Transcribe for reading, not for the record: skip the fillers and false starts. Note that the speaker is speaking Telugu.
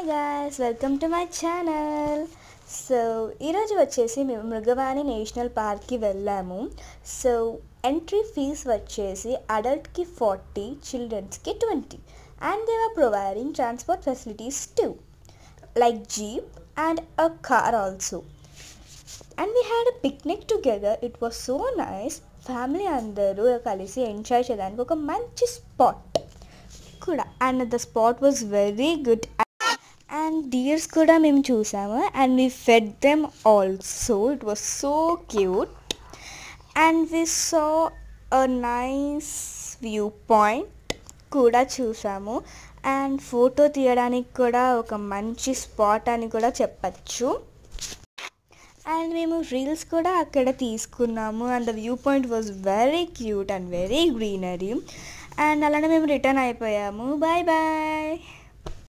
Hi guys, welcome to my channel. So ఈరోజు వచ్చేసి మేము మృగవాణి నేషనల్ పార్క్కి వెళ్ళాము. సో ఎంట్రీ ఫీజ్ వచ్చేసి అడల్ట్కి 40, చిల్డ్రన్స్కి 20, and they are providing transport facilities too, like jeep and a car also. And we had a picnic together. It was so nice. Family అందరూ కలిసి ఎంజాయ్ చేయడానికి ఒక మంచి స్పాట్ కూడా, and the spot was very good. And deers కూడా మేము చూసాము, and we fed them also. It was so cute. And we saw a nice view point కూడా చూసాము. అండ్ ఫోటో తీయడానికి కూడా ఒక మంచి స్పాట్ అని కూడా చెప్పచ్చు. అండ్ మేము రీల్స్ కూడా అక్కడ తీసుకున్నాము. And the view point was very cute and very greenery. And అలానే మేము రిటర్న్ అయిపోయాము. Bye bye.